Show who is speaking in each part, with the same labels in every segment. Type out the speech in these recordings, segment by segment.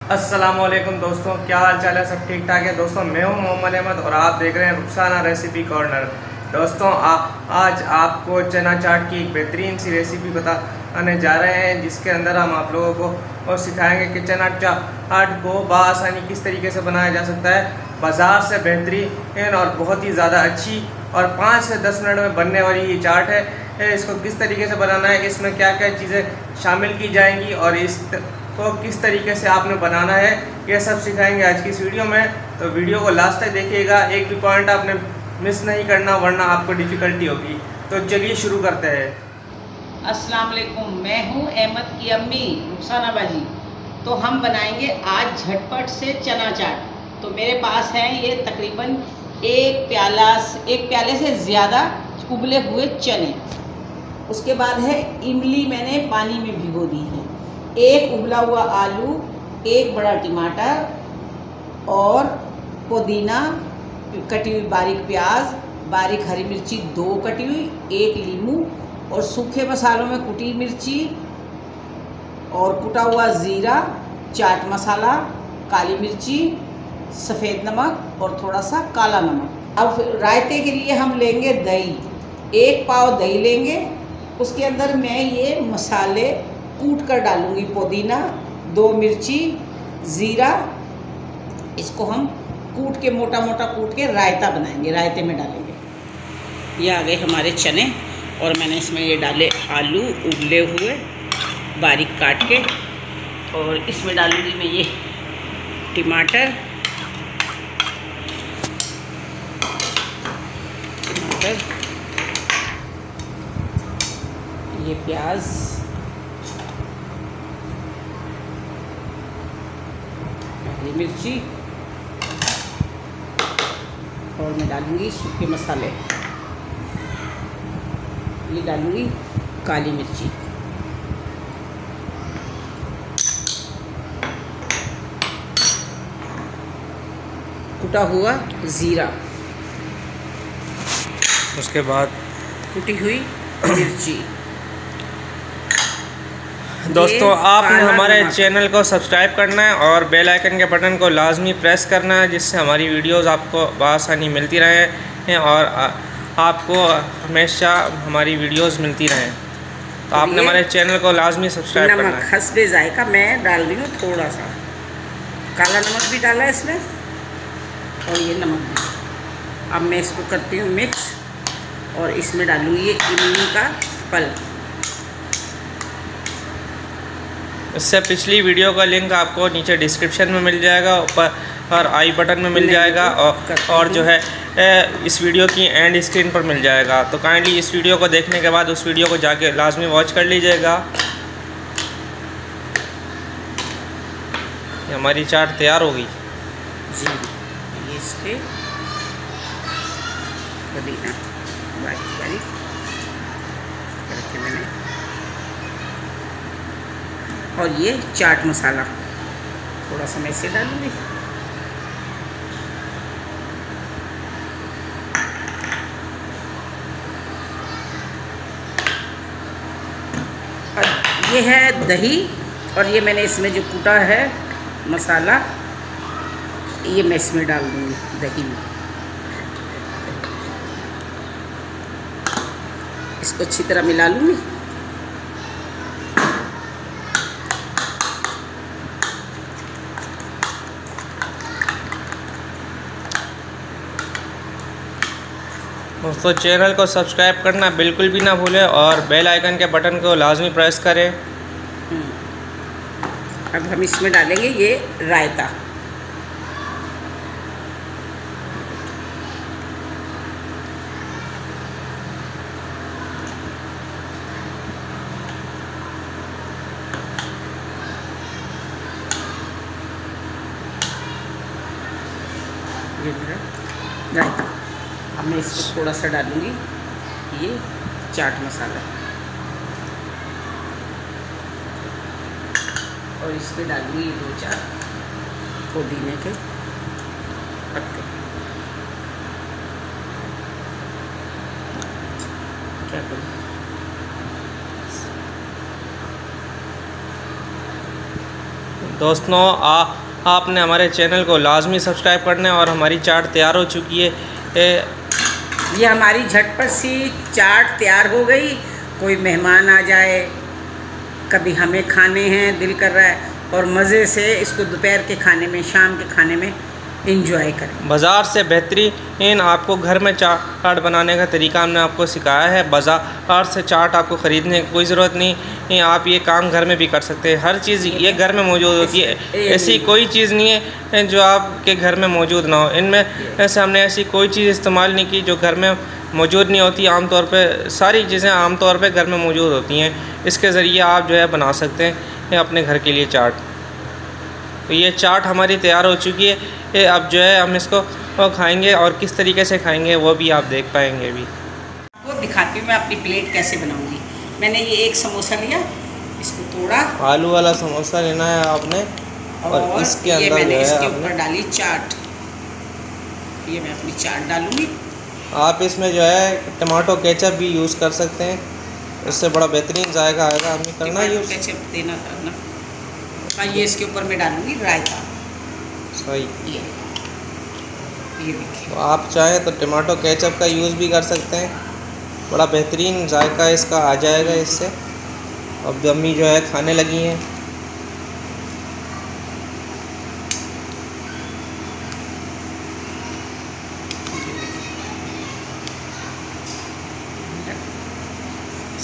Speaker 1: अस्सलामुअलैकुम दोस्तों, क्या हाल चाल है? सब ठीक ठाक है दोस्तों। मैं हूं मोहम्मद अहमद और आप देख रहे हैं रुखसाना रेसिपी कॉर्नर। दोस्तों आज आपको चना चाट की एक बेहतरीन सी रेसिपी बताने जा रहे हैं, जिसके अंदर हम आप लोगों को और सिखाएंगे कि चना चाट को बआसानी किस तरीके से बनाया जा सकता है। बाज़ार से बेहतरीन और बहुत ही ज़्यादा अच्छी और 5 से 10 मिनट में बनने वाली ये चाट है। इसको किस तरीके से बनाना है, इसमें क्या क्या चीज़ें शामिल की जाएंगी और को किस तरीके से आपने बनाना है, यह सब सिखाएंगे आज की इस वीडियो में। तो वीडियो को लास्ट तक देखिएगा, एक भी पॉइंट आपने मिस नहीं करना, वरना आपको डिफ़िकल्टी होगी। तो चलिए शुरू करते हैं।
Speaker 2: अस्सलाम वालेकुम, मैं हूँ अहमद की अम्मी रुखसाना बाजी। तो हम बनाएंगे आज झटपट से चना चाट। तो मेरे पास है ये तकरीबन एक प्याले से ज़्यादा उबले हुए चने। उसके बाद है इमली, मैंने पानी में भिगो दी है। एक उबला हुआ आलू, एक बड़ा टमाटर और पुदीना, कटी हुई बारीक प्याज, बारीक हरी मिर्ची 2 कटी हुई, एक नींबू और सूखे मसालों में कुटी मिर्ची और कुटा हुआ ज़ीरा, चाट मसाला, काली मिर्ची, सफ़ेद नमक और थोड़ा सा काला नमक। अब रायते के लिए हम लेंगे दही, 1 पाव दही लेंगे। उसके अंदर मैं ये मसाले कूट कर डालूँगी। पुदीना, 2 मिर्ची, ज़ीरा, इसको हम कूट के मोटा मोटा कूट के रायता बनाएंगे, रायते में डालेंगे। ये आ गए हमारे चने और मैंने इसमें ये डाले आलू उबले हुए बारीक काट के, और इसमें डालूँगी मैं ये टमाटर, ये प्याज, हरी मिर्ची और मैं डालूँगी सूखे मसाले। ये डालूँगी काली मिर्ची, कुटा हुआ ज़ीरा,
Speaker 1: उसके बाद
Speaker 2: कुटी हुई मिर्ची।
Speaker 1: दोस्तों आपने हमारे चैनल को सब्सक्राइब करना है और बेल आइकन के बटन को लाजमी प्रेस करना है, जिससे हमारी वीडियोस आपको बआसानी मिलती रहें और आपको हमेशा हमारी वीडियोस मिलती रहें। तो आपने हमारे चैनल को लाजमी सब्सक्राइब करना है।
Speaker 2: नमक हस्बे जायका मैं डाल रही हूँ, थोड़ा सा काला नमक भी डाला है इसमें और ये नमक भी। अब मैं इसको करती हूँ मिक्स और इसमें डालूँगी ये इमली का फल।
Speaker 1: इससे पिछली वीडियो का लिंक आपको नीचे डिस्क्रिप्शन में मिल जाएगा, ऊपर और आई बटन में मिल जाएगा और जो है इस वीडियो की एंड स्क्रीन पर मिल जाएगा। तो काइंडली इस वीडियो को देखने के बाद उस वीडियो को जाके लाजमी वॉच कर लीजिएगा। हमारी चाट तैयार हो गई
Speaker 2: जी। ये इसके पुदीना बारीक बारीक करके मैंने, और ये चाट मसाला थोड़ा सा मैं इसे डालूँगी। और ये है दही, और ये मैंने इसमें जो कूटा है मसाला, ये मैं इसमें डाल दूँगी दही में। इसको अच्छी तरह मिला लूँगी।
Speaker 1: दोस्तों चैनल को सब्सक्राइब करना बिल्कुल भी ना भूलें और बेल आइकन के बटन को लाजमी प्रेस करें।
Speaker 2: अब हम इसमें डालेंगे ये रायता। ये रायता। अब मैं इसको थोड़ा सा डालूँगी ये चाट मसाला, और इसमें डालूँगी 2-4 पुदीने के पत्ते। क्या करूँ,
Speaker 1: दोस्तों आपने हमारे चैनल को लाजमी सब्सक्राइब करना है और हमारी चाट तैयार हो चुकी है।
Speaker 2: ये हमारी झटपट सी चाट तैयार हो गई। कोई मेहमान आ जाए, कभी हमें खाने हैं दिल कर रहा है, और मज़े से इसको दोपहर के खाने में, शाम के खाने में इंजॉय करें।
Speaker 1: बाज़ार से बेहतरीन आपको घर में चाट बनाने का तरीका हमने आपको सिखाया है। बाज़ार से चाट आपको ख़रीदने की कोई ज़रूरत नहीं, आप ये काम घर में भी कर सकते हैं। हर चीज़ ये घर में मौजूद होती है, ऐसी कोई चीज़ नहीं है जो आपके घर में मौजूद ना हो। इनमें ऐसे हमने ऐसी कोई चीज़ इस्तेमाल नहीं की जो घर में मौजूद नहीं होती। आमतौर पर सारी चीज़ें आमतौर पर घर में मौजूद होती हैं। इसके ज़रिए आप जो है बना सकते हैं अपने घर के लिए चाट। तो ये चाट हमारी तैयार हो चुकी है। अब जो है हम इसको खाएंगे और किस तरीके से खाएंगे वो भी आप देख पाएंगे। अभी
Speaker 2: आपको दिखाती हूँ मैं अपनी प्लेट कैसे बनाऊंगी। मैंने ये एक समोसा लिया, इसको तोड़ा,
Speaker 1: आलू वाला समोसा लेना है आपने, और इसके अंदर
Speaker 2: मैंने इसके ऊपर डाली चाट। ये मैं अपनी चाट डालूंगी।
Speaker 1: आप इसमें जो है टमाटो केचप भी यूज़ कर सकते हैं, इससे बड़ा बेहतरीन जायका आएगा। हमें करना यूज़
Speaker 2: केचप देना करना। ये इसके ऊपर मैं डालूंगी रायता।
Speaker 1: सही।
Speaker 2: ये देखिए,
Speaker 1: तो आप चाहें तो टमाटो केचप का यूज़ भी कर सकते हैं, बड़ा बेहतरीन जायका इसका आ जाएगा इससे। अब अम्मी जो है खाने लगी हैं।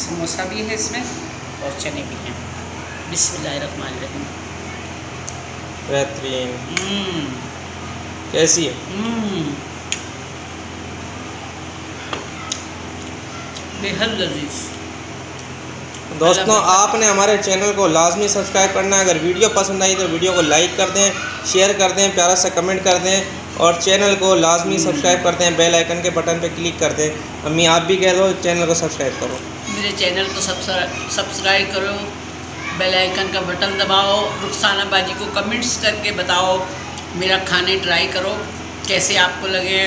Speaker 2: समोसा भी है इसमें और चने भी हैं। बिस्मिल्लाहिर्रहमानिर्रहीम।
Speaker 1: बेहतरीन। कैसी है?
Speaker 2: बेहद लजीज।
Speaker 1: दोस्तों आपने हमारे चैनल को लाजमी सब्सक्राइब करना है। अगर वीडियो पसंद आई तो वीडियो को लाइक कर दें, शेयर कर दें, प्यारा सा कमेंट कर दें, और चैनल को लाजमी सब्सक्राइब करते हैं। बेल आइकन के बटन पे क्लिक कर दें। अम्मी आप भी कह दो चैनल को सब्सक्राइब करो।
Speaker 2: मेरे चैनल को सब्सक्राइब करो, बेल आइकन का बटन दबाओ, रुखसाना बाजी को कमेंट्स करके बताओ, मेरा खाने ट्राई करो कैसे आपको लगे,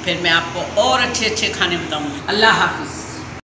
Speaker 2: फिर मैं आपको और अच्छे अच्छे खाने बताऊँगी। अल्लाह हाफिज़।